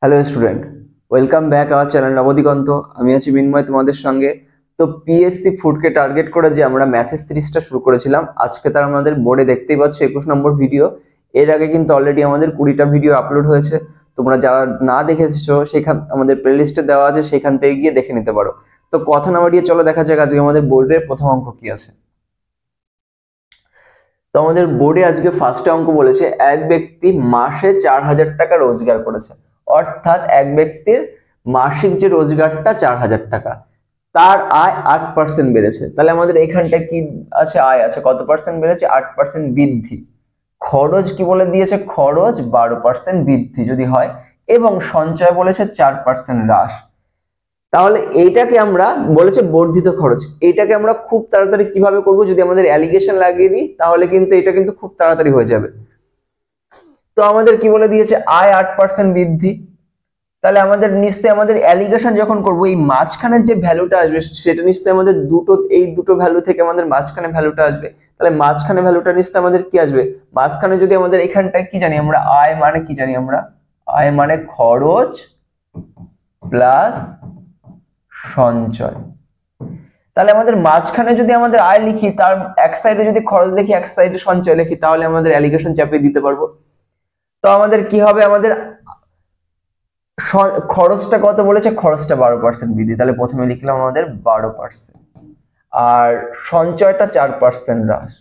Hello student, welcome back our channel Nabadiganta. আমি আছি মিন্ময় তোমাদের সঙ্গে। তো পিএসসি ফুডকে টার্গেট করে যে আমরা ম্যাথের সিরিজটা শুরু করেছিলাম, আজকে তার আমাদের বোর্ডে দেখতেই পাচ্ছ 21 নম্বর ভিডিও। এর আগে কিন্তু অলরেডি আমাদের 20টা ভিডিও আপলোড হয়েছে। তোমরা যারা না দেখেছো সেখান আমাদের প্লেলিস্টে দেওয়া আছে, সেখান থেকে গিয়ে দেখে নিতে পারো। তো কথা না বাড়িয়ে চলো দেখা যাক আজকে আমাদের বোর্ডের প্রথম অঙ্ক কি আছে। তো আমাদের বোর্ডে আজকে ফার্স্ট অঙ্ক বলেছে এক ব্যক্তি মাসে 4,000 টাকা রোজগার করেছে, অর্থাৎ এক ব্যক্তির মাসিক যে রোজগারটা 4,000 টাকা, তার আয় 8% বেড়েছে। তাহলে আমাদের এখানটা কি আছে, আয় আছে কত পার্সেন্ট বেড়েছে, 8% বৃদ্ধি। খরচ কি বলে দিয়েছে, খরচ 12% বৃদ্ধি যদি হয়, এবং সঞ্চয় বলেছে 4% হ্রাস। তাহলে এইটাকে আমরা বলেছে বর্ধিত খরচ, এইটাকে আমরা খুব তাড়াতাড়ি কিভাবে করব, যদি আমাদের অ্যালিগেশন লাগিয়ে দিই তাহলে কিন্তু এটা কিন্তু খুব তাড়াতাড়ি হয়ে যাবে। তো আমাদের কি বলে দিয়েছে, আয় 8% বৃদ্ধি। তাহলে আমাদের নিশ্চয়ই আমাদের অ্যালিগেশন যখন করব, এই মাঝখানের যে ভ্যালুটা আসবে সেটা নিশ্চয়ই আমাদের এই দুটো ভ্যালু থেকে আমাদের মাঝখানে ভ্যালুটা আসবে। তাহলে মাঝখানে ভ্যালুটা নিশ্চয়ই আমাদের কি আসবে, মাঝখানে যদি আমাদের এখানটায় কি জানি আমরা, আয় মানে কি জানি আমরা, আয় মানে খরচ প্লাস সঞ্চয়। তাহলে আমাদের মাঝখানে যদি আমাদের আয় লিখি, তার এক সাইডে যদি খরচ লিখি, এক সাইডে সঞ্চয় লিখি, তাহলে আমাদের অ্যালিগেশন চাপিয়ে দিতে পারবো। তো আমাদের কি হবে, আমাদের খরচটা কত বলেছে, খরচটা 12% বৃদ্ধি, তাহলে প্রথমে লিখলাম আমাদের 12%, আর সঞ্চয়টা 4% হ্রাস।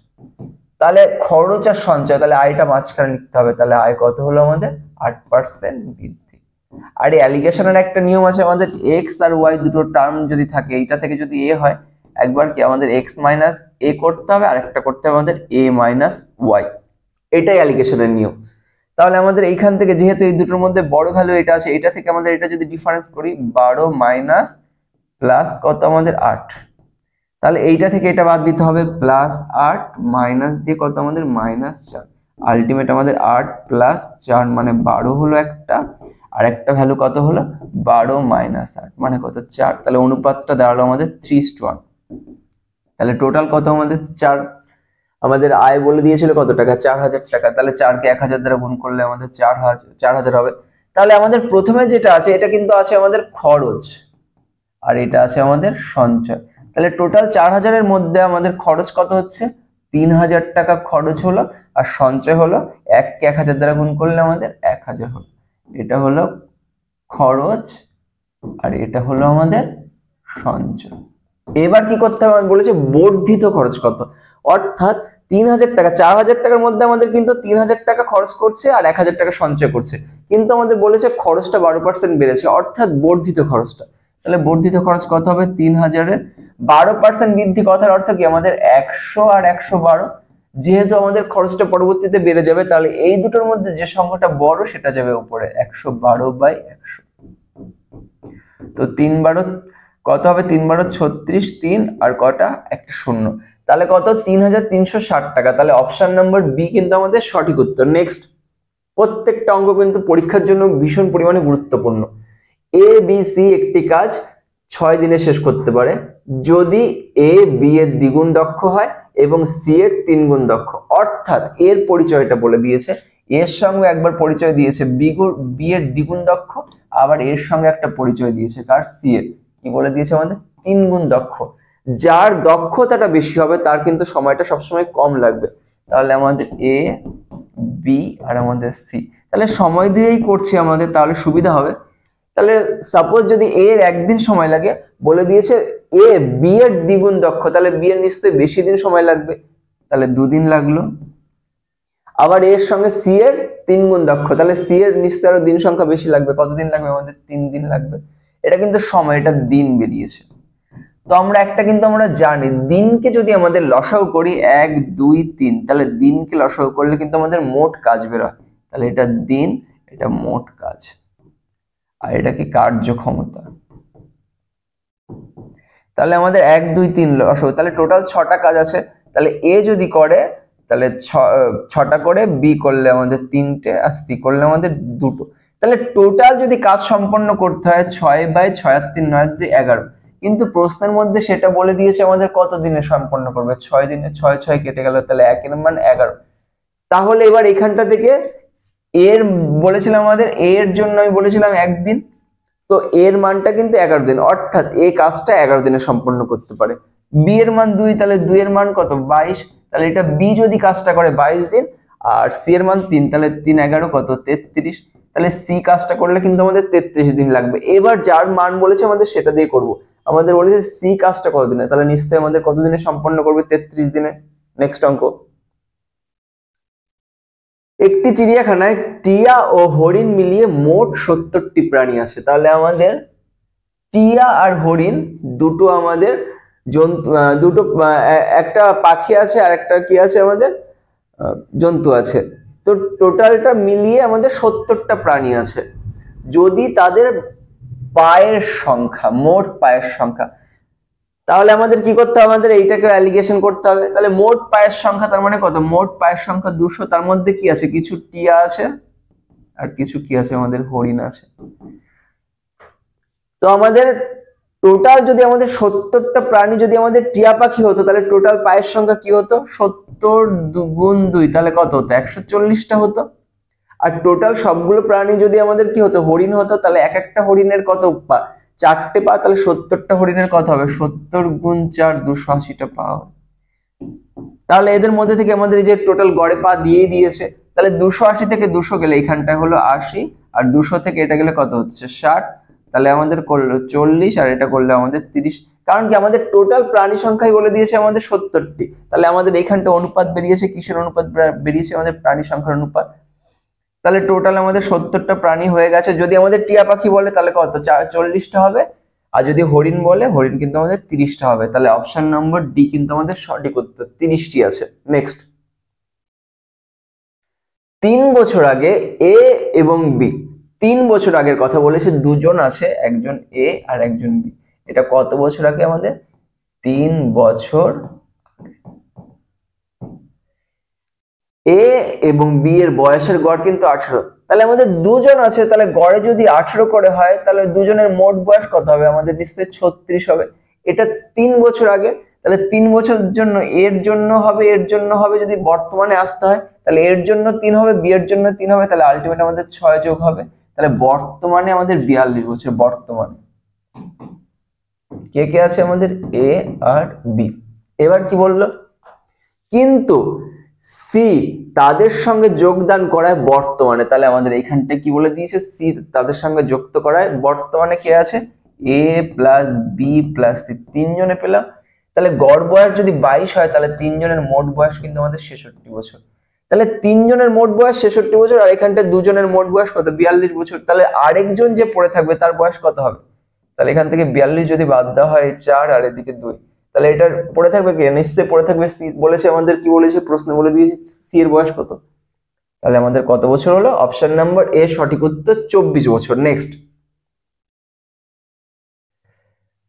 তাহলে খরচ আর সঞ্চয়, তাহলে আয়টা মাঝখানে লিখতে হবে, তাহলে আয় কত হলো আমাদের 8% বৃদ্ধি। আর এই অ্যালিগেশনের একটা নিয়ম আছে, আমাদের এক্স আর ওয়াই দুটো টার্ম যদি থাকে, এইটা থেকে যদি এ হয়, একবার কি আমাদের এক্স মাইনাস এ করতে হবে, আর একটা করতে হবে আমাদের এ মাইনাস ওয়াই। এটাই অ্যালিগেশনের নিয়ম। তাহলে আমাদের এইখান থেকে যেহেতু এই দুটোর মধ্যে বড় ভ্যালু এটা আছে, এটা থেকে আমাদের এটা যদি ডিফারেন্স করি, 12 মাইনাস প্লাস কত আমাদের 8, তাহলে এইটা থেকে এটা বাদ দিতে হবে, প্লাস 8 মাইনাস দিয়ে কত আমাদের -4। আলটিমেট আমাদের 8 প্লাস 4 মানে 12 হলো একটা, আর একটা ভ্যালু কত হলো 12 মাইনাস 8 মানে কত 4। তাহলে অনুপাতটা দাঁড়ালো আমাদের 3:1। তাহলে টোটাল কত আমাদের 4। আমাদের আয় বলে দিয়েছিল কত টাকা, 4,000 টাকা। তাহলে 4 কে 1,000 দ্বারা গুণ করলে আমাদের 4,000 হবে। তাহলে আমাদের প্রথমে যেটা আছে এটা কিন্তু আছে আমাদের খরচ, আর এটা আছে আমাদের সঞ্চয়। তাহলে টোটাল 4,000 এর মধ্যে আমাদের খরচ কত হচ্ছে, 3,000 টাকা খরচ হলো, আর সঞ্চয় হলো 1 কে 1,000 দ্বারা গুণ করলে আমাদের 1,000 হলো। এটা হলো খরচ, আর এটা হলো আমাদের সঞ্চয়। এবার কি করতে হবে, বলেছে বর্ধিত খরচ কত, অর্থাৎ 3,000 টাকা, 4,000 টাকার মধ্যে আমাদের কিন্তু 3,000 টাকা খরচ করছে আর 1,000 টাকা সঞ্চয় করছে, কিন্তু আমাদের বলেছে খরচটা 12% বেড়েছে, অর্থাৎ বর্ধিত খরচটা। তাহলে বর্ধিত খরচ কত হবে, 3,000 এর 12% বৃদ্ধি, কথার অর্থ কি আমাদের 100 আর 112। যেহেতু আমাদের খরচটা পরবর্তীতে বেড়ে যাবে, তাহলে এই দুটোর মধ্যে যে সংখ্যাটা বড় সেটা যাবে উপরে, 112/100। তো 3 কত হবে, 3 × 36, 3 আর কটা একটা শূন্য, তাহলে কত 3,360 টাকা। তাহলে অপশন নাম্বার বি কিন্তু আমাদের সঠিক উত্তর। নেক্সট, প্রত্যেকটা অঙ্ক কিন্তু পরীক্ষার জন্য ভীষণ পরিমাণে গুরুত্বপূর্ণ। এ বি সি একটি কাজ 6 দিনে শেষ করতে পারে যদি এ বি এর দ্বিগুণ দক্ষ হয় এবং সি এর 3 গুণ দক্ষ। অর্থাৎ এর পরিচয়টা বলে দিয়েছে, এর সঙ্গে একবার পরিচয় দিয়েছে বি এর দ্বিগুণ দক্ষ, আবার এর সঙ্গে একটা পরিচয় দিয়েছে কার, সি এর, কি বলে দিয়েছে আমাদের 3 গুণ দক্ষ। যার দক্ষতাটা বেশি হবে তার কিন্তু সময়টা সবসময় কম লাগবে। তাহলে আমাদের এ বি আর আমাদের সি, তাহলে সময় দিয়েই করছি আমাদের, তাহলে সুবিধা হবে। তাহলে সাপোজ যদি এ এর একদিন সময় লাগে, বলে দিয়েছে এ বি এর দ্বিগুণ দক্ষ, তাহলে বি এর নিশ্চয়ই বেশি দিন সময় লাগবে, তাহলে 2 দিন লাগলো। আবার এর সঙ্গে সি এর 3 গুণ দক্ষ, তাহলে সি এর নিশ্চয়ই আরো দিন সংখ্যা বেশি লাগবে, কতদিন লাগবে আমাদের 3 দিন লাগবে। এটা কিন্তু সময়, এটা দিন বেরিয়েছে। তো আমরা একটা কিন্তু আমরা জানি, দিনকে যদি আমাদের লসাগু করি 1 2 3, তাহলে দিনকে লসাগু করলে কিন্তু আমাদের মোট কাজ বের হয়। তাহলে এটা দিন, এটা মোট কাজ, আর এটা কি কার্যক্ষমতা। তাহলে আমাদের 1 2 3 লসাগু, তাহলে টোটাল 6টা কাজ আছে। তাহলে এ যদি করে তাহলে 6টা করে, বি করলে আমাদের 3টে, আর সি করলে আমাদের 2টো। তাহলে টোটাল যদি কাজ সম্পন্ন করতে হয় 6/6 আর 3 9 2 11, কিন্তু প্রশ্নের মধ্যে সেটা বলে দিয়েছে আমাদের কত দিনে সম্পন্ন করবে, 6 দিনে। 6 6 কেটে গেল, তাহলে 1 এর মান 11। তাহলে এবার এখানটা থেকে এর বলেছিলাম আমাদের এর জন্য আমি বলেছিলাম একদিন, তো এর মানটা কিন্তু 11 দিন, অর্থাৎ এই কাজটা 11 দিনে সম্পন্ন করতে পারে। বি এর মান 2, তাহলে 2 এর মান কত 22, তাহলে এটা বি যদি কাজটা করে 22 দিন, আর সি এর মান 3, তাহলে 3 11 কত 33, তাহলে সি কাজটা করলে কিন্তু আমাদের 33 দিন লাগবে। এবার যার মান বলেছে আমাদের সেটা দিয়ে করব। আমাদের বলেছে সি কাজটা কত দিনে, তাহলে নিশ্চয়ই আমাদের কত দিনে সম্পন্ন করবে 33 দিনে। নেক্সট অঙ্ক, একটি চিড়িয়াখানায় টিয়া ও হরিণ মিলিয়ে মোট 70টি প্রাণী আছে। তাহলে আমাদের টিয়া আর হরিণ দুটো আমাদের জন্তু, দুটো একটা পাখি আছে আর একটা কি আছে আমাদের জন্তু আছে। তো টোটালটা মিলিয়ে আমাদের 70টা প্রাণী আছে। যদি তাদের পায়ের সংখ্যা, মোট পায়ের সংখ্যা, তাহলে আমাদের কি করতে হবে, আমাদের এইটাকে অ্যালিগেশন করতে হবে। তাহলে মোট পায়ের সংখ্যা তার মানে কত, মোট পায়ের সংখ্যা 200, তার মধ্যে কি আছে কিছু টিয়া আছে আর কিছু কি আছে আমাদের হরিণ আছে। তো আমাদের টোটাল যদি আমাদের 70টা প্রাণী যদি আমাদের টিয়া পাখি হতো, তাহলে টোটাল পায়ের সংখ্যা কি হতো 70 গুণ 2, তাহলে কত হতো 140টা হতো। আর টোটাল সবগুলো প্রাণী যদি আমাদের কি হতো হরিণ হতো, তাহলে এক একটা হরিণের কত পা, 4টে পা, তাহলে 70টা হরিণের কত হবে 70 গুণ 4 280টা পা হবে। তাহলে এদের মধ্যে থেকে আমাদের এই যে টোটাল গড়ে পা দিয়ে দিয়েছে, তাহলে 280 থেকে 200 গেলে এখানটা হলো 80, আর 200 থেকে এটা গেলে কত হচ্ছে 60, তাহলে আমাদের করলো 40, আর এটা করলে আমাদের 30। কারণ কি আমাদের টোটাল প্রাণী সংখ্যাই বলে দিয়েছে আমাদের 70টি, তাহলে আমাদের এখানটা অনুপাত বেরিয়েছে, কিসের অনুপাত বেরিয়েছে আমাদের প্রাণী সংখ্যার অনুপাত। তাহলে টোটাল আমাদের 70টা প্রাণী হয়ে গেছে। যদি আমাদের টিয়া পাখি বলে তাহলে কত 40টা হবে, আর যদি হরিণ বলে হরিণ কিন্তু আমাদের 30টা হবে। তাহলে অপশন নম্বর ডি কিন্তু আমাদের সঠিক উত্তর, 30টি আছে। নেক্সট, 3 বছর আগে এ এবং বি, 3 বছর আগের কথা বলেছে, দুজন আছে, একজন এ আর একজন বি। এটা কত বছর আগে আমাদের 3 বছর। এ এবং বি এর বয়সের গড় কিন্তু 18, তাহলে আমাদের দুজন আছে, তাহলে গড়ে যদি 18 করে হয়, তাহলে দুজনের মোট বয়স কত হবে আমাদের নিশ্চয়ই 36 হবে। এটা 3 বছর আগে, তাহলে 3 বছর জন্য এর জন্য হবে, এর জন্য হবে, যদি বর্তমানে আসতে হয় তাহলে এর জন্য 3 হবে, বি এর জন্য 3 হবে, তাহলে আলটিমেট আমাদের 6 যোগ হবে। তাহলে বর্তমানে আমাদের 42 বছর। বর্তমানে কে কে আছে আমাদের এ আর বি। এবার কি বললো, কিন্তু সি তাদের সঙ্গে যোগদান করায় বর্তমানে, তাহলে আমাদের এখানটা কি বলে দিয়েছে, সি তাদের সঙ্গে যুক্ত করায় বর্তমানে কে আছে এ প্লাস বি প্লাস সি, তিনজনে পেলাম। তাহলে গড় বয়স যদি 22 হয়, তাহলে তিনজনের মোট বয়স কিন্তু আমাদের 66 বছর। তাহলে তিনজনের মোট বয়স 66 বছর, আর এখানটা দুজনের মোট বয়স কত 42 বছর। তাহলে আরেকজন যে পড়ে থাকবে তার বয়স কত হবে, তাহলে এখান থেকে 42 যদি বাদ দেওয়া হয় 4 আর এদিকে 2, তাহলে এটার পড়ে থাকবে কে, নিশ্চয়ই পড়ে থাকবে সি। বলেছে আমাদের কি বলেছে, প্রশ্ন বলে দিয়েছে সি এর বয়স কত, তাহলে আমাদের কত বছর হলো, অপশন নাম্বার এ সঠিক উত্তর 24 বছর। নেক্সট,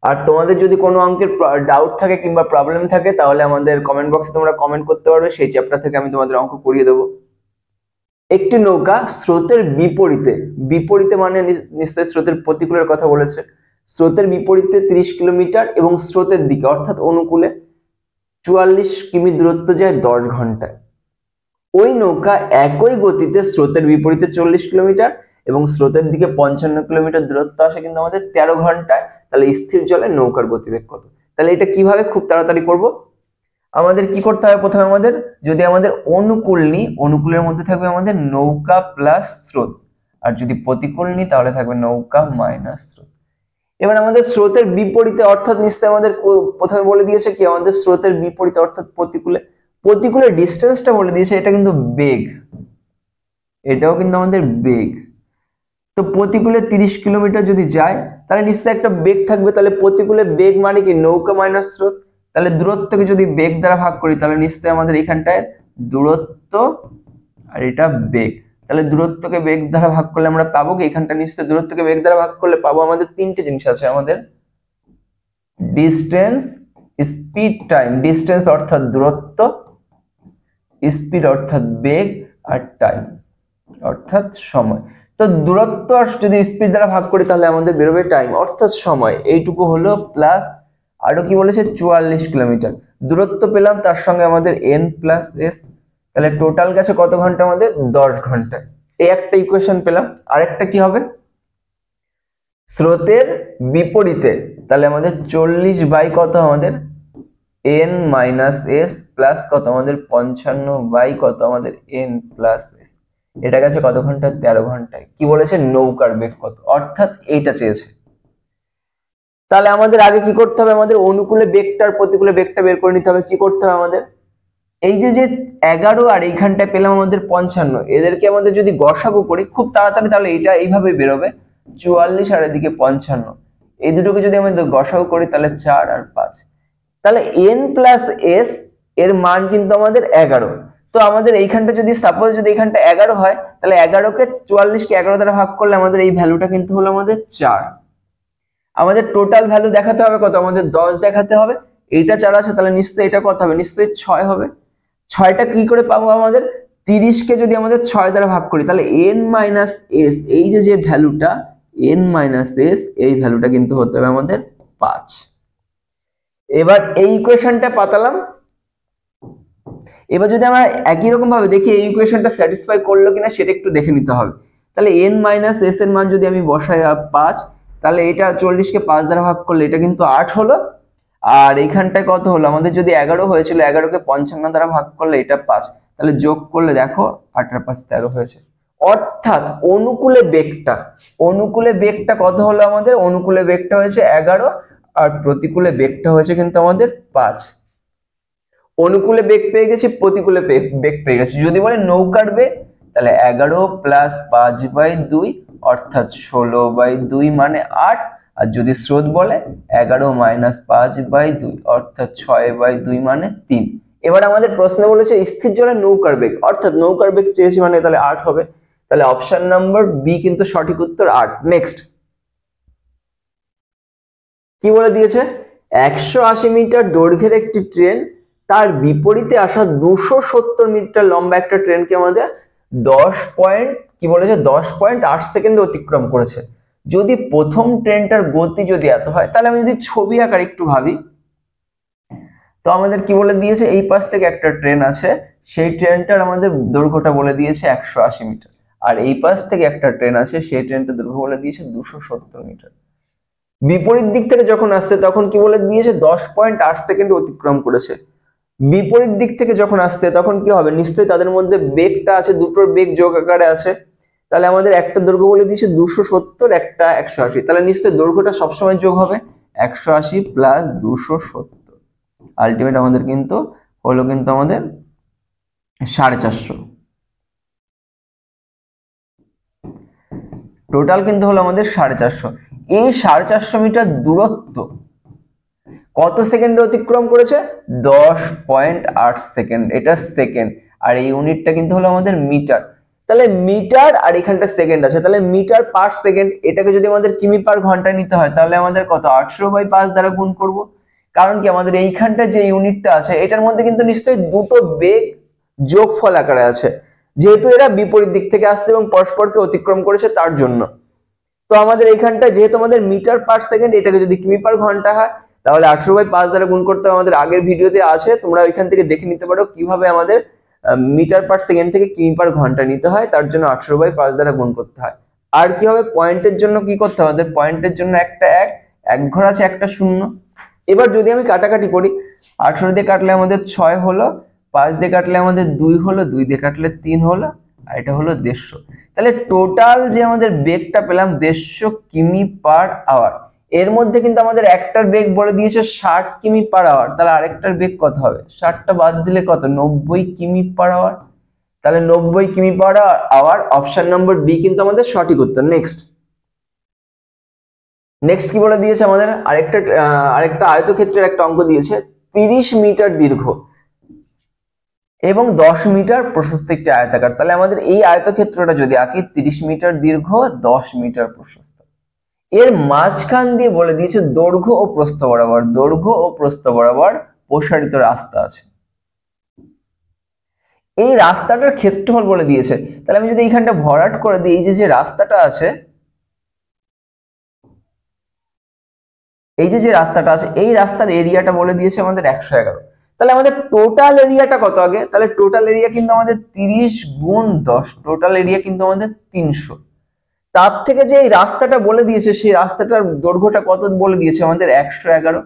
আর তোমাদের যদি কোনো অঙ্কের ডাউট থাকে কিংবা প্রবলেম থাকে, তাহলে আমাদের কমেন্ট বক্সে তোমরা কমেন্ট করতে পারবে, সেই চ্যাপ্টার থেকে আমি তোমাদের অঙ্ক করিয়ে দেবো। একটি নৌকা স্রোতের বিপরীতে, বিপরীতে মানে নিশ্চয়ই স্রোতের প্রতিকূলের কথা বলেছে, স্রোতের বিপরীতে 30 কিলোমিটার এবং স্রোতের দিকে অর্থাৎ অনুকূলে 44 কিমি দূরত্ব যায় 10 ঘন্টায়। ওই নৌকা একই গতিতে স্রোতের বিপরীতে 40 কিলোমিটার এবং স্রোতের দিকে 55 কিলোমিটার দূরত্ব আসে কিন্তু আমাদের 13 ঘন্টায়, তাহলে স্থির জলে নৌকার গতিবেগ কত। তাহলে এটা কিভাবে খুব তাড়াতাড়ি করব, আমাদের কি করতে হবে, প্রথমে আমাদের যদি আমাদের অনুকূল নিই, অনুকূলের মধ্যে থাকবে আমাদের নৌকা প্লাস স্রোত, আর যদি প্রতিকূল নিই তাহলে থাকবে নৌকা মাইনাস স্রোত। এবার আমাদের স্রোতের বিপরীতে অর্থাৎ নিশ্চয়ই আমাদের প্রথমে বলে দিয়েছে কি আমাদের স্রোতের বিপরীতে অর্থাৎ প্রতিকূলে, প্রতিকূলের ডিস্টেন্সটা বলে দিয়েছে, এটা কিন্তু বেগ, এটাও কিন্তু আমাদের বেগ। তো প্রতিকূলে 30 কিলোমিটার যদি যায় তাহলে নিশ্চয়ই একটা বেগ থাকবে, তাহলে প্রতিকূলে বেগ মানে কি নৌকা মাইনাস স্রোত, তাহলে দূরত্বকে যদি বেগ দ্বারা ভাগ করি তাহলে নিশ্চয়ই আমাদের এখানটায় দূরত্ব আর এটা বেগ, তাহলে দূরত্বকে বেগ দ্বারা ভাগ করলে আমরা পাবো কি, এখানটা নিশ্চয়ই দূরত্বকে বেগ দ্বারা ভাগ করলে পাবো আমাদের তিনটে জিনিস আছে আমাদের, ডিস্টেন্স, স্পিড, টাইম। ডিস্টেন্স অর্থাৎ দূরত্ব, স্পিড অর্থাৎ বেগ, আর টাইম অর্থাৎ সময়। তো দূরত্ব আর যদি স্পিড দ্বারা ভাগ করি তাহলে আমাদের বেরোবে টাইম অর্থাৎ সময়, এইটুকু হলো প্লাস আরো কি বলেছে 44 কিলোমিটার দূরত্ব পেলাম, তার সঙ্গে আমাদের n প্লাস s, তাহলে টোটাল গেছে কত ঘন্টা আমাদের 10 ঘন্টা। এই একটা ইকুয়েশন পেলাম। আরেকটা কি হবে, স্রোতের বিপরীতে, তাহলে আমাদের 40 বাই কত আমাদের n মাইনাস এস প্লাস কত আমাদের 55 বাই কত আমাদের n প্লাস এস। এটা গেছে কত ঘন্টা, 13 ঘন্টায়। কি বলেছে, নৌকার বেগ কত, অর্থাৎ এইটা চেয়েছে। তাহলে আমাদের আগে কি করতে হবে, আমাদের অনুকূলে বেগটা আর প্রতিকূলে বেগটা বের করে নিতে হবে। কি করতে হবে আমাদের, এই যে 11 আর এইখানটায় পেলাম আমাদের 55, এদেরকে আমাদের যদি গসাগু করি খুব তাড়াতাড়ি, তাহলে এটা এইভাবে বেরোবে 44 আর এদিকে 55, এই দুটোকে যদি আমাদের গসাগু করি তাহলে 4 আর 5, তাহলে n প্লাস এস এর মান কিন্তু আমাদের 11। তো আমাদের এইখানটা যদি সাপোজ যদি এইখানটা 11 হয়, তাহলে 11কে 44কে 11 দ্বারা ভাগ করলে আমাদের এই ভ্যালুটা কিন্তু হলো আমাদের 4। আমাদের টোটাল ভ্যালু দেখাতে হবে কত, আমাদের 10 দেখাতে হবে। এইটা 4 আছে, তাহলে নিশ্চয়ই এটা কত হবে, নিশ্চয়ই 6 হবে। 6টা কি করে পাবো, আমাদের 30কে যদি আমাদের 6 দ্বারা ভাগ করি তাহলে n মাইনাস এস, এই যে ভ্যালুটা n মাইনাস এস, এই ভ্যালুটা কিন্তু হতে হবে আমাদের 5। এবার এই ইকুয়েশনটা পাতালাম। এবার যদি আমরা একই রকম ভাবে দেখি এই ইকুয়েশনটা স্যাটিসফাই করলো কিনা সেটা একটু দেখে নিতে হবে। তাহলে n মাইনাস এস এর মান যদি আমি বসাই 5, তাহলে এটা 40কে 5 দ্বারা ভাগ করলে এটা কিন্তু 8 হলো। আর এইখানটায় কত হলো, আমাদের যদি 11 হয়েছিল, 11কে 55 দ্বারা ভাগ করলে এটা 5, তাহলে যোগ করলে দেখো 8 আর 5 13 হয়েছে। অর্থাৎ অনুকূলে বেগটা কত হলো আমাদের, অনুকূলে বেগটা হয়েছে 11 আর প্রতিকূলে বেগটা হয়েছে কিন্তু আমাদের 5। অনুকূলে বেগ পেয়ে গেছি, প্রতিকূলে বেগ পেয়ে গেছি। যদি বলে নৌকার বেগ, তাহলে 11 প্লাস 5/2 অর্থাৎ 16/2 মানে 8। আর যদি স্রোত বলে 11 মাইনাস 5/2 অর্থাৎ 6/2 মানে 3। এবার আমাদের প্রশ্নে বলেছে স্থির জলে নৌকার বেগ, অর্থাৎ নৌকার বেগ চেয়েছি মানে তাহলে 8 হবে। তাহলে অপশন নাম্বার বি কিন্তু সঠিক উত্তর 8। নেক্সট কি বলে দিয়েছে, 180 মিটার দৈর্ঘ্যের একটি ট্রেন তার বিপরীতে আসা 270 মিটার লম্বা একটা ট্রেনকে আমাদের 10.8 সেকেন্ডে অতিক্রম করেছে। যদি প্রথম ট্রেনটার গতি যদি এত হয়, তাহলে আমি যদি ছবি আকার একটু ভাবি, তো আমাদের কি বলে দিয়েছে, এই পাশ থেকে একটা ট্রেন আছে, সেই ট্রেনটার আমাদের দৈর্ঘ্যটা বলে দিয়েছে 180 মিটার, আর এই পাশ থেকে একটা ট্রেন আছে, সেই ট্রেনটার দৈর্ঘ্য বলে দিয়েছে 270 মিটার। বিপরীত দিক থেকে যখন আসছে তখন কি বলে দিয়েছে, 10.8 সেকেন্ড অতিক্রম করেছে। বিপরীত দিক থেকে যখন আসছে তখন কি হবে, নিশ্চয়ই তাদের মধ্যে বেগটা আছে, দুটোর বেগ যোগ আকারে আছে। তাহলে আমাদের একটা দৈর্ঘ্য বলে দিয়েছে 270, একটা 180, তাহলে নিশ্চয়ই দৈর্ঘ্যটা সবসময় যোগ হবে, 180 প্লাস 270, আলটিমেট আমাদের কিন্তু হলো কিন্তু আমাদের 450। টোটাল কিন্তু হলো আমাদের 450। এই 450 মিটার দূরত্ব কত সেকেন্ডে অতিক্রম করেছে, 10.8 সেকেন্ড, এটা সেকেন্ড, আর এই ইউনিটটা কিন্তু হলো আমাদের মিটার। তাহলে মিটার আর এখানটা সেকেন্ড আছে, তাহলে মিটার পার সেকেন্ড, এটাকে যদি আমাদের কিমি পার ঘন্টায় নিতে হয় তাহলে আমাদের কত, 800/5 দ্বারা গুণ করব। কারণ কি, আমাদের এইখানটা যে ইউনিটটা আছে এটার মধ্যে কিন্তু নিশ্চয়ই দুটো বেগ যোগফল আকারে আছে, যেহেতু এরা বিপরীত দিক থেকে আসছে এবং পরস্পরকে অতিক্রম করেছে তার জন্য। তো আমাদের এইখানটা যেহেতু আমাদের মিটার পার সেকেন্ড, এটাকে যদি কিমি পার ঘন্টা হয় তাহলে 800/5 দ্বারা গুণ করতে হবে। আমাদের আগের ভিডিওতে আছে, তোমরা ওইখান থেকে দেখে নিতে পারো কিভাবে আমাদের মিটার পার সেকেন্ড থেকে কিমি পার ঘন্টা নিতে হয়, তার জন্য 800/5 দ্বারা গুণ করতে হয়। আর কি হবে, পয়েন্টের জন্য কি করতে হবে, আমাদের পয়েন্টের জন্য একটা এক ঘর আছে, একটা শূন্য। এবার যদি আমি কাটাকাটি করি, 18 দিয়ে কাটলে আমাদের 6 হলো, 5 দিয়ে কাটলে আমাদের 2 হলো, 2 দিয়ে কাটলে 3 হলো, আর এটা হলো 150। তাহলে টোটাল যে আমাদের বেগটা পেলাম 150 কিমি পার আওয়ার। এর মধ্যে কিন্তু আমাদের একটার বেগ বলে দিয়েছে 60 কিমি পার আওয়ার, তাহলে আরেকটার বেগ কত হবে, 60টা বাদ দিলে কত, 90 কিমি পার আওয়ার। তাহলে 90 কিমি per hour, option number B কিন্তু আমাদের সঠিক উত্তর। নেক্সট কি বলে দিয়েছে আমাদের, আরেকটা আয়তক্ষেত্রের একটা অঙ্ক দিয়েছে, 30 মিটার দীর্ঘ এবং 10 মিটার প্রশস্ত একটি আয়তাকার। তাহলে আমাদের এই আয়তক্ষেত্রটা যদি আঁকি, 30 মিটার দীর্ঘ, 10 মিটার প্রশস্ত, এর মাঝখান দিয়ে বলে দিয়েছে দৈর্ঘ্য ও প্রস্থ বরাবর প্রসারিত রাস্তা আছে। এই রাস্তাটার ক্ষেত্রফল বলে দিয়েছে। তাহলে আমি যদি এইখানটা ভরাট করে দিই, এই যে রাস্তাটা আছে, এই যে রাস্তাটা আছে, এই রাস্তার এরিয়াটা বলে দিয়েছে আমাদের 111। তাহলে আমাদের টোটাল এরিয়াটা কত আগে? তাহলে টোটাল এরিয়া কিন্তু আমাদের 30 গুণ 10, টোটাল এরিয়া কিন্তু আমাদের 300। তার থেকে যে এই রাস্তাটা বলে দিয়েছে সেই রাস্তাটার দৈর্ঘ্যটা কত বলে দিয়েছে আমাদের 111,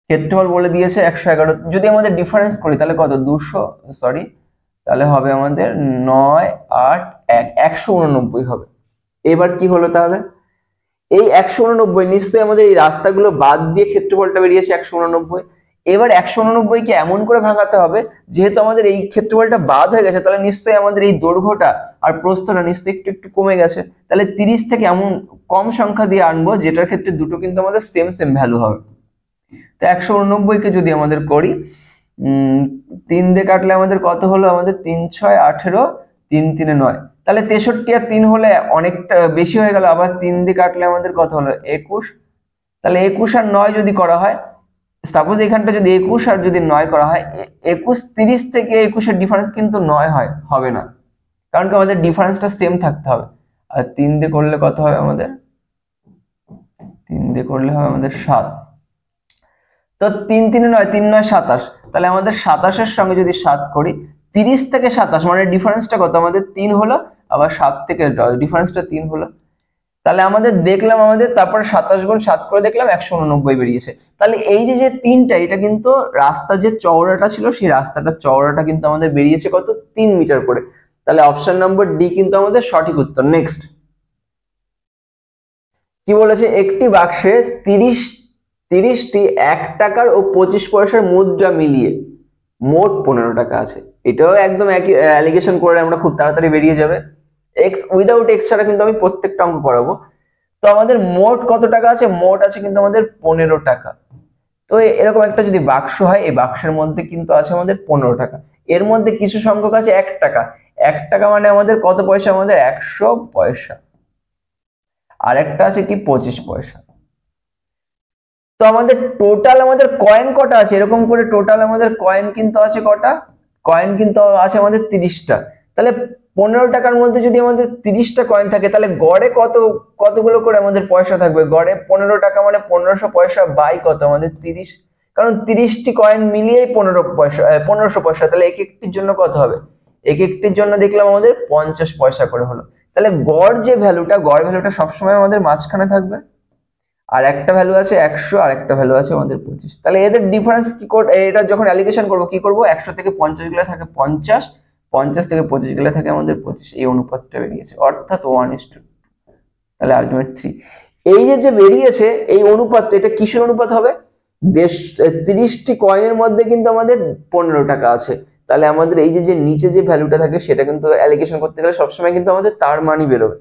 ক্ষেত্রফল বলে দিয়েছে 111। যদি আমাদের ডিফারেন্স করি তাহলে কত 200, সরি তাহলে হবে আমাদের 9 8 1 189 হবে। এবার কি হলো তাহলে? এই 189 নিশ্চয়ই আমাদের এই রাস্তাগুলো বাদ দিয়ে ক্ষেত্রফলটা বেরিয়েছে 189। এবার 189 কে এমন করে ভাঙাতে হবে যেহেতু আমাদের এই ক্ষেত্রফলটা বাদ হয়ে গেছে, তাহলে নিশ্চয়ই আমাদের এই দৈর্ঘ্যটা আর প্রস্থটা নিশ্চয়ই একটু একটু কমে গেছে। তাহলে 30 থেকে এমন কম সংখ্যা দিয়ে আনবো যেটার ক্ষেত্রে দুটো কিন্তু আমাদের সেম সেম ভ্যালু হবে। তো 189 কে যদি আমাদের করি 3 দিয়ে কাটলে আমাদের কত হলো? আমাদের 3 6 18, 3 3 9, তাহলে 63 আর 3 হলে অনেকটা বেশি হয়ে গেল। আবার 3 দিয়ে কাটলে আমাদের কত হলো? 21। তাহলে 21 আর 9 যদি করা হয়, সাপোজ এখানটা যদি 21 আর যদি 9 করা হয়, 21 30 থেকে 21 এর ডিফারেন্স কিন্তু 9 হবে না, কারণ কি আমাদের ডিফারেন্সটা সেম থাকতে হবে। আর 3 দিয়ে করলে কত হবে আমাদের? 3 দিয়ে করলে হবে আমাদের 7। তো 3 3 9, 3 9 27, তাহলে আমাদের 27 এর সঙ্গে যদি 7 করি, 30 থেকে 27 মানে ডিফারেন্সটা কত? আমাদের 3 হলো। আবার 7 থেকে ডিফারেন্সটা 3 হলো। তাহলে আমাদের দেখলাম আমাদের তারপর 27 গুণ 7 করে দেখলাম 189 বেরিয়েছে। তাহলে এই যে তিনটা, এটা কিন্তু রাস্তা যে চওড়াটা ছিল সেই রাস্তাটা চওড়াটা কিন্তু আমাদের বেরিয়েছে কত? 3 মিটার করে। তাহলে অপশন নম্বর ডি কিন্তু আমাদের সঠিক উত্তর। নেক্সট কি বলেছে? একটি বাক্সে 30টি 1 টাকার ও 25 পয়সার মুদ্রা মিলিয়ে মোট 15 টাকা আছে। এটাও একদম একই অ্যালিগেশন করে আমরা খুব তাড়াতাড়ি বেরিয়ে যাবে। এক্স উইদাউট এক্স ছাড়া কিন্তু আমি প্রত্যেকটা অঙ্ক করাবো। তো আমাদের মোট কত টাকা আছে? মোট আছে কিন্তু আমাদের 15 টাকা। তো এরকম একটা যদি বাক্স হয়, এই বাক্সের মধ্যে কিন্তু আছে আমাদের 15 টাকা। এর মধ্যে কিছু সংখ্যক আছে 1 টাকা। 1 টাকা মানে আমাদের কত পয়সা? আমাদের 100 পয়সা। আর একটা আছে কি 25 পয়সা। তো আমাদের টোটাল আমাদের কয়েন কটা আছে? এরকম করে টোটাল আমাদের কয়েন কিন্তু আছে কটা? কয়েন কিন্তু আছে আমাদের 30টা। তাহলে 15 টাকার মধ্যে যদি আমাদের 30টা কয়েন থাকে, তাহলে গড়ে কতগুলো করে আমাদের পয়সা থাকবে? গড়ে 15 টাকা মানে 1500 পয়সা বাই কত? আমাদের 30, কারণ 30টি কয়েন মিলিয়েই 1500 পয়সা। তাহলে এক একটির জন্য কত হবে? এক একটির জন্য দেখলাম আমাদের 50 পয়সা করে হলো। তাহলে গড় ভ্যালুটা সবসময় আমাদের মাঝখানে থাকবে। আর একটা ভ্যালু আছে 100 আর একটা ভ্যালু আছে আমাদের 25। তাহলে এদের ডিফারেন্স কি করে? এটা যখন অ্যালিগেশন করব কি করব? 100 থেকে 50 গেলে থাকে 50, 50 থেকে 25 গেলে থাকে আমাদের 25। এই অনুপাতটা বেরিয়েছে, অর্থাৎ 1:2। তাহলে আলটিমেট 3। এই যে বেরিয়েছে এই অনুপাতটা, এটা কিসের অনুপাত হবে? 30টি কয়েনের মধ্যে কিন্তু আমাদের 15 টাকা আছে। তাহলে আমাদের এই যে নিচে যে ভ্যালুটা থাকে সেটা কিন্তু অ্যালিগেশন করতে গেলে সবসময় কিন্তু আমাদের তার মানই বেরোবে।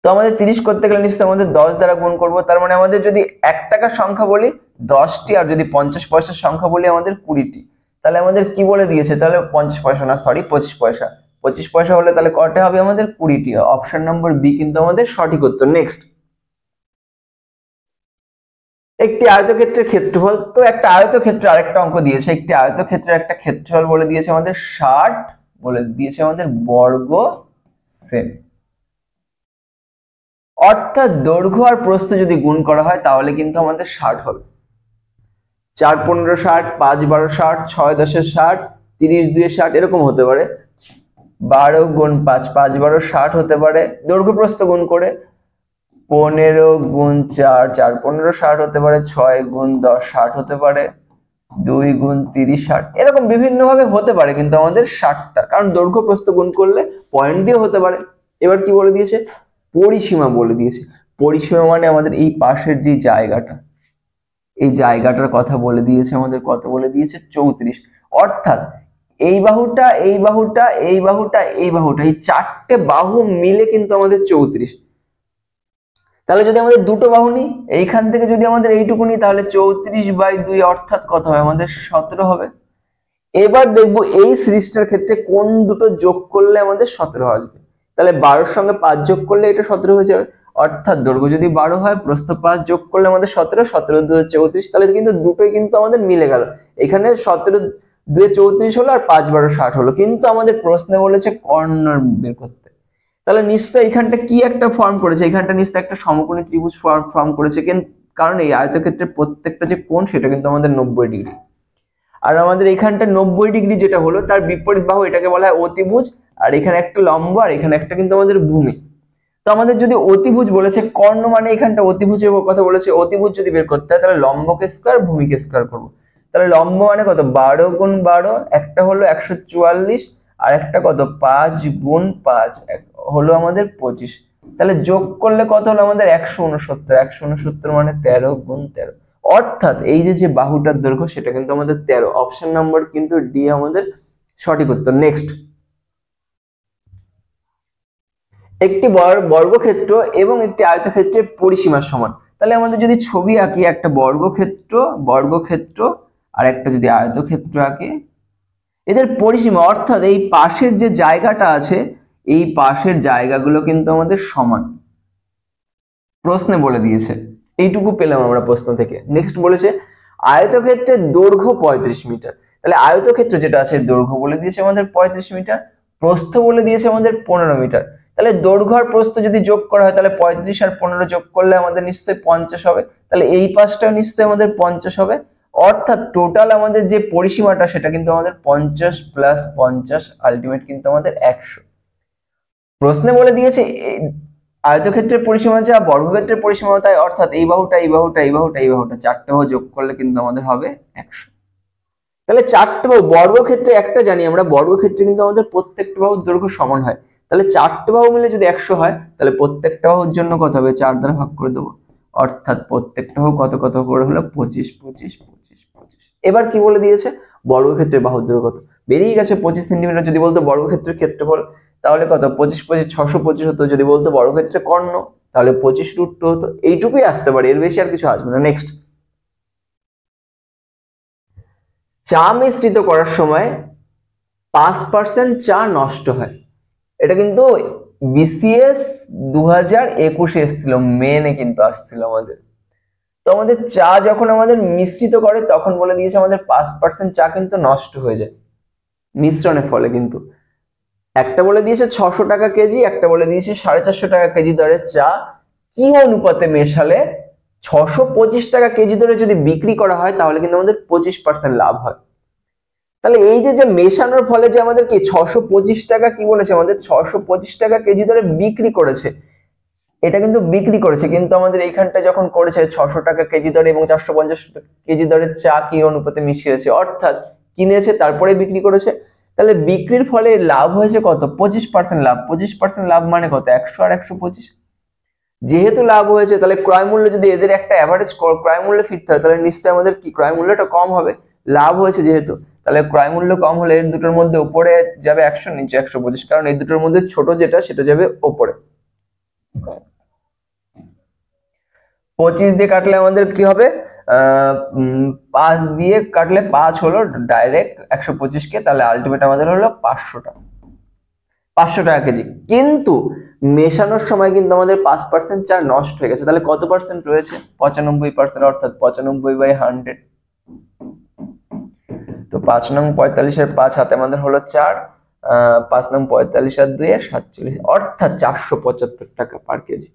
তো আমাদের 30 করতে গেলে নিশ্চয়ই আমাদের 10 দ্বারা গুণ করব। তার মানে আমাদের যদি 1 টাকার সংখ্যা বলি 10টি, আর যদি 50 পয়সার সংখ্যা বলি আমাদের 20টি। তাহলে আমাদের কি বলে দিয়েছে? তাহলে 50 পয়সা না, সরি 25 পয়সা। 25 পয়সা হলে তাহলে কটা হবে? আমাদের 20টি। অপশন নম্বর বি কিন্তু আমাদের সঠিক উত্তর। নেক্সট, একটি আয়তক্ষেত্রের ক্ষেত্রফল। তো একটা আয়তক্ষেত্রে আরেকটা অঙ্ক দিয়েছে। একটি আয়তক্ষেত্রের একটা ক্ষেত্রফল বলে দিয়েছে আমাদের 60, বলে দিয়েছে আমাদের বর্গ সেমি। অর্থাৎ দৈর্ঘ্য আর প্রস্থ যদি গুণ করা হয় তাহলে কিন্তু আমাদের 60 হবে। 4 15 60, 5 12 60, 6 10 60, 30 2 60 এরকম হতে পারে। 12 গুণ 5, 5 12 60 হতে পারে। দৈর্ঘ্য প্রস্থ গুণ করে 15 গুণ 4, 4 15 60 হতে পারে। 6 গুণ 10 60 হতে পারে। 2 গুণ 30 60, এরকম বিভিন্ন ভাবে হতে পারে কিন্তু আমাদের 60টা, কারণ দৈর্ঘ্য প্রস্থ গুণ করলে পয়েন্ট দিয়ে হতে পারে। এবার কি বলে দিয়েছে? পরিসীমা বলে দিয়েছে। পরিসীমা মানে আমাদের এই পাশের যে জায়গাটা, এই জায়গাটার কথা বলে দিয়েছে আমাদের। কত বলে দিয়েছে? 34। অর্থাৎ এই বাহুটা, এই বাহুটা, এই বাহুটা, এই বাহুটা, এই চারটে বাহু মিলে কিন্তু আমাদের 34। তাহলে যদি আমাদের দুটো বাহু নিই, এইখান থেকে যদি আমাদের এইটুকু নিই, তাহলে 34/2 অর্থাৎ কত হয়? আমাদের 17 হবে। এবার দেখবো এই সিরিজটার ক্ষেত্রে কোন দুটো যোগ করলে আমাদের 17 আসবে। তাহলে 12 সঙ্গে 5 যোগ করলে এটা 17 হয়ে যাবে। অর্থাৎ দৈর্ঘ্য যদি 12 হয়, প্রস্থ 5 যোগ করলে আমাদের 17, 17 2 34। তাহলে কিন্তু দুটোই কিন্তু আমাদের মিলে গেল। এখানে 17 2 34 হলো, আর 5 12 60 হলো। কিন্তু আমাদের প্রশ্নে বলেছে কর্নার বের করতে। তাহলে নিশ্চয়ই এখানটা কি একটা ফর্ম করেছে? এখানটা নিশ্চয়ই একটা সমকোণী ত্রিভুজ ফর্ম করেছে। কারণ এই আয়তক্ষেত্রের প্রত্যেকটা যে কোণ সেটা কিন্তু আমাদের 90 ডিগ্রি। আর আমাদের এখানটা 90 ডিগ্রি যেটা হলো তার বিপরীত বাহু, এটাকে বলা হয় অতিভুজ। আর এখানে একটা লম্ব আর এখানে একটা কিন্তু আমাদের ভূমি। তো আমাদের যদি অতিভুজ বলেছে, কর্ণ মানে এখানটা অতিভুজের কথা বলেছে, অতিভুজ যদি বের করতে হয় তাহলে লম্বকে স্কয়ার ভূমিকে স্কয়ার করবো। তাহলে লম্ব মানে কত, 12 গুণ 12, একটা হলো 144, আর একটা কত 5 গুণ 5 হলো আমাদের 25। তাহলে যোগ করলে কত হলো আমাদের 169। 169 মানে 13 গুণ 13, অর্থাৎ এই যে বাহুটার দৈর্ঘ্য সেটা কিন্তু আমাদের 13। অপশন নাম্বার কিন্তু ডি আমাদের সঠিক উত্তর। নেক্সট, একটি বর্গক্ষেত্র এবং একটি আয়তক্ষেত্রের পরিসীমা সমান। তাহলে আমাদের যদি ছবি আঁকি, একটা বর্গক্ষেত্র আর একটা যদি আয়তক্ষেত্র আঁকি, এদের পরিসীমা অর্থাৎ এই পাশের যে জায়গাটা আছে, এই পাশের জায়গাগুলো কিন্তু আমাদের সমান, প্রশ্নে বলে দিয়েছে। এইটুকু পেলাম আমরা প্রশ্ন থেকে। নেক্সট বলেছে আয়তক্ষেত্রের দৈর্ঘ্য 35 মিটার। তাহলে আয়তক্ষেত্র যেটা আছে দৈর্ঘ্য বলে দিয়েছে আমাদের 35 মিটার, প্রস্থ বলে দিয়েছে আমাদের 15 মিটার। তাহলে দৈর্ঘ্য আর প্রস্থ যদি যোগ করা হয় তাহলে 35 আর 15 যোগ করলে আমাদের নিশ্চয়ই 50 হবে। তাহলে এই পাশটাও নিশ্চয়ই আমাদের 50 হবে, অর্থাৎ টোটাল আমাদের যে পরিসীমাটা সেটা কিন্তু আমাদের 50 প্লাস 50 আলটিমেট কিন্তু আমাদের 100। প্রশ্নে বলে দিয়েছে আয়তক্ষেত্রের পরিসীমা যা বর্গক্ষেত্রের পরিসীমা তাই, অর্থাৎ এই বাহুটা এই বাহুটা এই বাহুটা এই বাহুটা চারটে বাহু যোগ করলে কিন্তু আমাদের হবে 100। তাহলে চারটে বাহু, বর্গক্ষেত্রে একটা জানি আমরা, বর্গক্ষেত্রে কিন্তু আমাদের প্রত্যেকটা বাহুর দৈর্ঘ্য সমান হয়। তাহলে চারটে বাহু মিলে যদি 100 হয় তাহলে প্রত্যেকটা বাহুর জন্য কত হবে, 4 দ্বারা ভাগ করে দেবো, অর্থাৎ প্রত্যেকটা বাহু কত কত করে হলো 25 25 25 25। এবার কি বলে দিয়েছে, বর্গক্ষেত্রের বাহুর দৈর্ঘ্য কত, বেরিয়ে গেছে 25 সেন্টিমিটার। যদি বলতো বর্গক্ষেত্রের ক্ষেত্রফল তাহলে কত, 25 25 625 হতো। যদি বলতো বর্গক্ষেত্রে কর্ণ তাহলে 25√2 হতো। এইটুকুই আসতে পারে, এর বেশি আর কিছু আসবে না। নেক্সট, চা মিশ্রিত করার সময় 5% চা নষ্ট হয়। এটা কিন্তু বিসিএস 2021 এসেছিল, মেনে কিন্তু আসছিল আমাদের। তো আমাদের চা যখন আমাদের মিশ্রিত করে তখন বলে দিয়েছে আমাদের 5% চা কিন্তু নষ্ট হয়ে যায় মিশ্রণের ফলে। কিন্তু একটা বলে দিয়েছে 600 টাকা কেজি, একটা বলে দিয়েছে 450 টাকা কেজি দরে চা কি অনুপাতে মেশালে 625 টাকা কেজি দরে যদি বিক্রি করা হয় তাহলে কিন্তু আমাদের 25% লাভ হয়। তাহলে এই যে মেশানোর ফলে যে আমাদের কি 625 টাকা কি বলেছে আমাদের 625 টাকা কেজি দরে বিক্রি করেছে, এটা কিন্তু বিক্রি করেছে, কিন্তু আমাদের এইখানটা যখন করেছে 600 টাকা কেজি দরে এবং 450 কেজি দরে চা কি অনুপাতে মিশিয়েছে, অর্থাৎ কিনেছে তারপরে বিক্রি করেছে। তাহলে বিক্রির ফলে লাভ হয়েছে কত, 25% লাভ। 25% লাভ মানে কত, 100 আর 125। যেহেতু লাভ হয়েছে তাহলে ক্রয় মূল্য যদি এদের একটা অ্যাভারেজ ক্রয় মূল্যে ফিরতে হয় তাহলে নিশ্চয়ই আমাদের কি ক্রয় মূল্যটা কম হবে। লাভ হয়েছে যেহেতু, তাহলে ক্রয় মূল্য কম হলে এর দুটোর মধ্যে উপরে যাবে 100, নিচে 125, কারণ এই দুটোর মধ্যে ছোট যেটা সেটা যাবে উপরে। 25 দিয়ে কাটলে আমাদের কি হবে, 5 দিয়ে কাটলে 5 হলো ডাইরেক্ট 125 কে, তাহলে আলটিমেট আমাদের হলো 500 টাকা, 500 টাকা কেজি। কিন্তু মেশানোর সময় কিন্তু আমাদের 5% চা নষ্ট হয়ে গেছে। তাহলে কত পার্সেন্ট রয়েছে, 95%, অর্থাৎ 95/100। তো 5 নং 45 এর 5 হাতে আমাদের হলো 4, 5 নং 45 আর 2 47, অর্থাৎ 475 টাকা পার কেজি।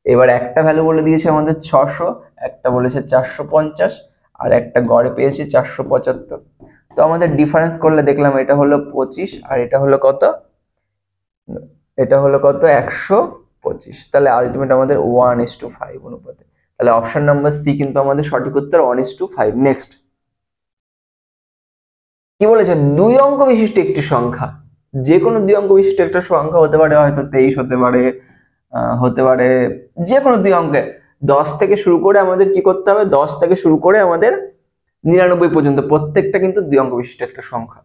এবার একটা ভ্যালু বলে দিয়েছে আমাদের 600, একটা বলেছে 450, আর একটা গড়ে পেয়েছি 475। তো আমাদের ডিফারেন্স করলে দেখলাম এটা হলো 25 আর এটা হলো কত, এটা হলো কত 125। তাহলে আলটিমেট আমাদের 1:5 অনুপাতে। তাহলে অপশন নাম্বার সি কিন্তু আমাদের সঠিক উত্তর, 1:5। নেক্সট, কি বলেছে, 2 অঙ্ক বিশিষ্ট একটি সংখ্যা, যে কোনো 2 অঙ্ক বিশিষ্ট একটা সংখ্যা হতে পারে, হয়তো 23 হতে পারে, হতে পারে যে কোনো 2 অঙ্কে, 10 থেকে শুরু করে আমাদের কি করতে হবে, 10 থেকে শুরু করে আমাদের 99 পর্যন্ত প্রত্যেকটা কিন্তু 2 অঙ্ক বিশিষ্ট একটা সংখ্যা।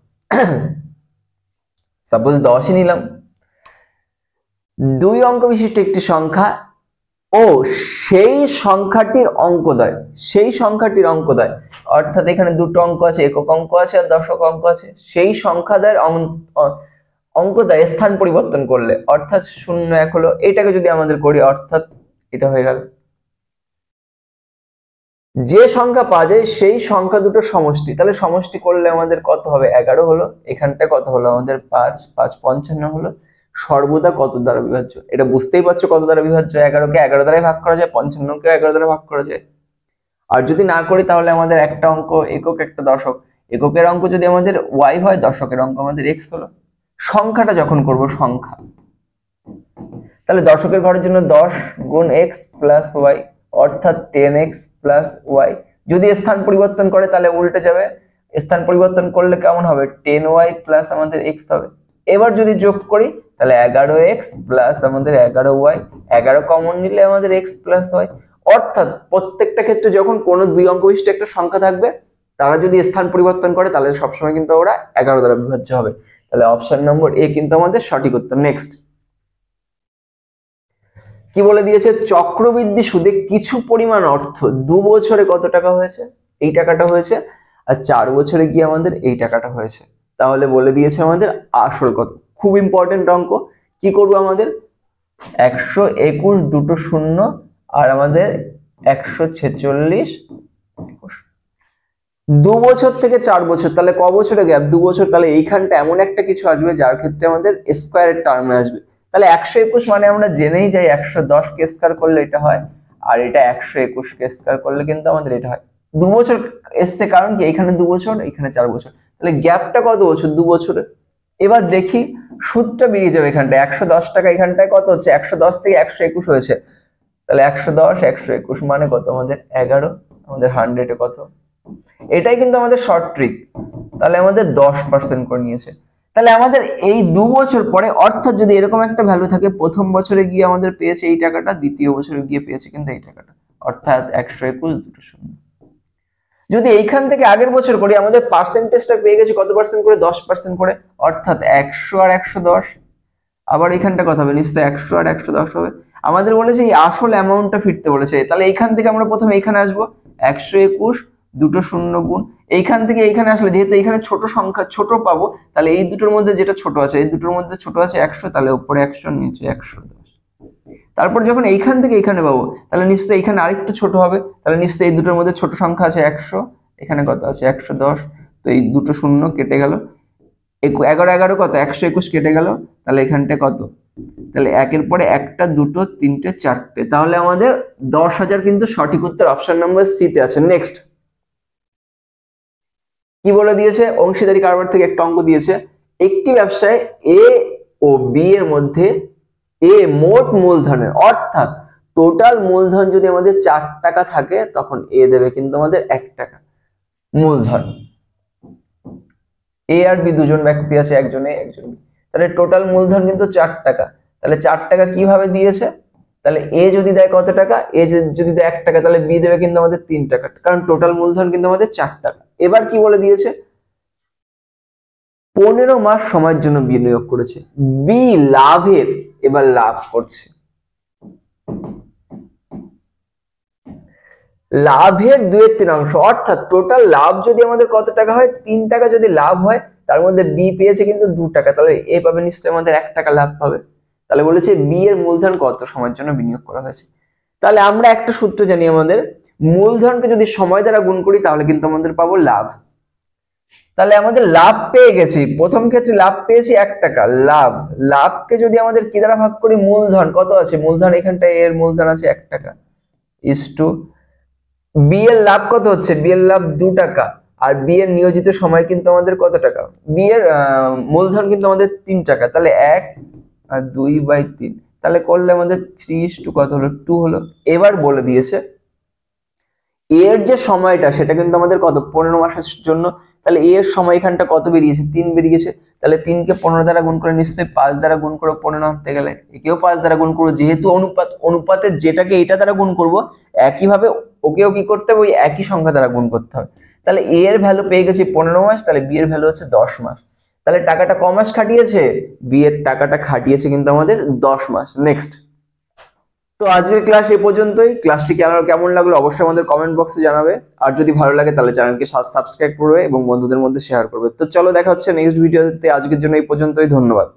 সাপোজ 10ই নিলাম, 2 অঙ্ক বিশিষ্ট একটি সংখ্যা ও সেই সংখ্যাটির অঙ্কদ্বয়, সেই সংখ্যাটির অঙ্কদ্বয়, অর্থাৎ এখানে দুটো অঙ্ক আছে, একক অঙ্ক আছে আর দশক অঙ্ক আছে, সেই সংখ্যাদ্বয়ের অঙ্কদ্বয় স্থান পরিবর্তন করলে, অর্থাৎ 0 1 হলো, এটাকে যদি আমাদের করি অর্থাৎ এটা হয়ে গেল। যে সংখ্যা পাওয়া যায় সেই সংখ্যা দুটো সমষ্টি, তাহলে সমষ্টি করলে আমাদের কত হবে, 11 হলো, এখানটা কত হলো আমাদের 5 5 55 হলো। সর্বদা কত দ্বারা বিভাজ্য, এটা বুঝতেই পারছো কত দ্বারা বিভাজ্য, 11 কে 11 দ্বারাই ভাগ করা যায়, 55 কে 11 দ্বারা ভাগ করা যায়। আর যদি না করি তাহলে আমাদের একটা অঙ্ক একক একটা দশক, এককের অঙ্ক যদি আমাদের ওয়াই হয়, দশকের অঙ্ক আমাদের এক্স হলো। সংখ্যাটা যখন করব সংখ্যা, তাহলে দশকের ঘরের জন্য 10 গুণ এক্স প্লাস ওয়াই অর্থাৎ 10x প্লাস ওয়াই। যদি স্থান পরিবর্তন করে তাহলে উল্টে যাবে, স্থান পরিবর্তন করলে কেমন হবে 10y প্লাস আমাদের x হবে। এবার যদি যোগ করি তাহলে 11x প্লাস আমাদের 11y, 11 কমন নিলে আমাদের x প্লাস y। অর্থাৎ প্রত্যেকটা ক্ষেত্রে যখন কোনো দুই অঙ্ক বিশিষ্ট একটা সংখ্যা থাকবে তারা যদি স্থান পরিবর্তন করে তাহলে সবসময় কিন্তু ওরা 11 দ্বারা বিভাজ্য হবে। তাহলে অপশন নম্বর এ কিন্তু আমাদের সঠিক উত্তর। নেক্সট কি বলে দিয়েছে, চক্রবৃদ্ধি সুদে কিছু পরিমাণ অর্থ 2 বছরে কত টাকা হয়েছে, এই টাকাটা হয়েছে, আর 4 বছরে গিয়ে আমাদের এই টাকাটা হয়েছে। তাহলে বলে দিয়েছে আমাদের আসল কত। খুব ইম্পর্টেন্ট অঙ্ক। কি করব আমাদের 121 দুটো শূন্য আর আমাদের 146 2 বছর থেকে 4 বছর, তাহলে ক বছরে গ্যাপ 2 বছর, তাহলে এইখানটা এমন একটা কিছু আসবে যার ক্ষেত্রে আমাদের স্কয়ারের টার্মে আসবে। তাহলে 121 মানে আমরা জেনেই যাই 110 কে স্কয়ার করলে এটা হয়, আর এটা 121 কে স্কয়ার করলে কিন্তু আমাদের এটা হয়। 2 বছর এসছে কারণ কি এখানে 2 বছর এখানে 4 বছর, তাহলে গ্যাপটা কত বছর 2 বছরের। এবার দেখি সুদটা বেরিয়ে যাবে এখানটা 110 টাকা, এখানটায় কত হচ্ছে 110 থেকে 121 হয়েছে, তাহলে 110 121 মানে কত আমাদের 11, আমাদের 100 এ কত, এটাই কিন্তু আমাদের শর্ট ট্রিক। তাহলে আমাদের 10% করে নিয়েছে। তাহলে আমাদের এই 2 বছর পরে, অর্থাৎ যদি এরকম একটা ভ্যালু থাকে প্রথম বছরে গিয়ে আমাদের পেয়েছে এই টাকাটা, দ্বিতীয় বছরে গিয়ে পেয়েছে কিন্তু এই টাকাটা, অর্থাৎ 121 দুটো শূন্য। যদি এইখান থেকে আগের বছর করি আমাদের পার্সেন্টেজটা পেয়ে গেছে কত পার্সেন্ট করে 10% করে, অর্থাৎ 100 আর 110। আবার এখানটা কত হবে নিশ্চয়ই 100 আর 110 হবে। আমাদের বলেছে এই আসল অ্যামাউন্টটা ফিরতে বলেছে, তাহলে এইখান থেকে আমরা প্রথমে এইখানে আসবো 121 দুটো শূন্য গুণ, এইখান থেকে এইখানে আসলে যেহেতু এখানে ছোট সংখ্যা ছোট পাবো, তাহলে এই দুটোর মধ্যে যেটা ছোট আছে, এই দুটোর মধ্যে ছোট আছে 100, তাহলে উপরে 100 নিচে 110। তারপর যখন এইখান থেকে এইখানে পাবো তাহলে নিশ্চয়ই এইখানে আরেকটু ছোট হবে, তাহলে নিশ্চয়ই এই দুটোর মধ্যে ছোট সংখ্যা আছে 100, এখানে কত আছে 110, তো এই দুটো শূন্য কেটে গেল, 11 11 কত 121 কেটে গেল, তাহলে এখানটা কত, তাহলে একের পরে একটা দুটো তিনটে চারটে, তাহলে আমাদের 10,000 কিন্তু সঠিক উত্তর অপশন নম্বর সি তে আছে। নেক্সট কি বলে দিয়েছে, অংশীদারি কারবার থেকে একটা অঙ্ক দিয়েছে, একটি ব্যবসায় এ ও বি এর মধ্যে এ মোট মূলধনের, অর্থাৎ টোটাল মূলধন যদি আমাদের 4 টাকা থাকে তখন এ দেবে কিন্তু আমাদের 1 টাকা মূলধন। এ আর বি দুজন ব্যক্তি আছে, একজন এ একজন বি, তাহলে টোটাল মূলধন কিন্তু 4 টাকা। তাহলে 4 টাকা কিভাবে দিয়েছে, তাহলে এ যদি দেয় কত টাকা, এ যদি দেয় 1 টাকা, তাহলে বি দেবে কিন্তু আমাদের 3 টাকা, কারণ টোটাল মূলধন কিন্তু আমাদের 4 টাকা। এবার কি বলে দিয়েছে 15 মাস সময়ের জন্য বিনিয়োগ করেছে, বি লাভের, এবার লাভ করছে, লাভের 2/3, অর্থাৎ টোটাল লাভ যদি আমাদের কত টাকা হয় 3 টাকা যদি লাভ হয়, তার মধ্যে বি পেয়েছে কিন্তু 2 টাকা, তাহলে এ পাবে নিশ্চয়ই আমাদের 1 টাকা লাভ পাবে। তাহলে বলেছে বি এর মূলধন কত সময়ের জন্য বিনিয়োগ করা হয়েছে। তাহলে আমরা একটা সূত্র জানি, আমাদের মূলধনকে যদি সময় দ্বারা গুণ করি তাহলে কিন্তু আমাদের পাবো লাভ। তাহলে আমাদের লাভ পেয়ে গেছি, প্রথম ক্ষেত্রে লাভ পেয়েছি 1 টাকা, লাভকে যদি আমাদের কি দ্বারা ভাগ করি, মূলধন কত আছে, মূলধন এখানটায় এর মূলধন আছে 1 টাকা, ইস টু বি এর লাভ কত হচ্ছে, বি এর লাভ 2 টাকা, আর বি এর নিয়োজিত সময় কিন্তু আমাদের কত টাকা, বি এর মূলধন কিন্তু আমাদের 3 টাকা, তাহলে 1 আর 2/3, তাহলে করলে আমাদের 3 কত হলো 2 হলো। এবার বলে দিয়েছে এর যে সময়টা সেটা কিন্তু আমাদের কত 15 মাসের জন্য, তাহলে এর সময় এখানটা কত বেরিয়েছে 3 বেরিয়েছে, তাহলে 3 কে 15 দ্বারা গুণ করে নিশ্চয়ই 5 দ্বারা গুণ করে 15 আনতে গেলে একেও 5 দ্বারা গুণ করবো, যেহেতু অনুপাতের যেটাকে এটা দ্বারা গুণ করব একইভাবে ওকেও কি করতে হবে ওই একই সংখ্যা দ্বারা গুণ করতে হবে। তাহলে এ এর ভ্যালু পেয়ে গেছি 15 মাস, তাহলে বি এর ভ্যালু হচ্ছে 10 মাস, তাহলে টাকাটা ক মাস খাটিয়েছে, বি এর টাকাটা খাটিয়েছে কিন্তু আমাদের 10 মাস। নেক্সট, তো আজকের ক্লাস এই পর্যন্তই। ক্লাসটি কেমন লাগলো অবশ্যই আমাদের কমেন্ট বক্সে জানাবে, আর যদি ভালো লাগে তাহলে চ্যানেলকে সাবস্ক্রাইব করবে এবং বন্ধুদের মধ্যে শেয়ার করবে। তো চলো দেখা হচ্ছে নেক্সট ভিডিওতে, আজকের জন্য এই পর্যন্তই, ধন্যবাদ।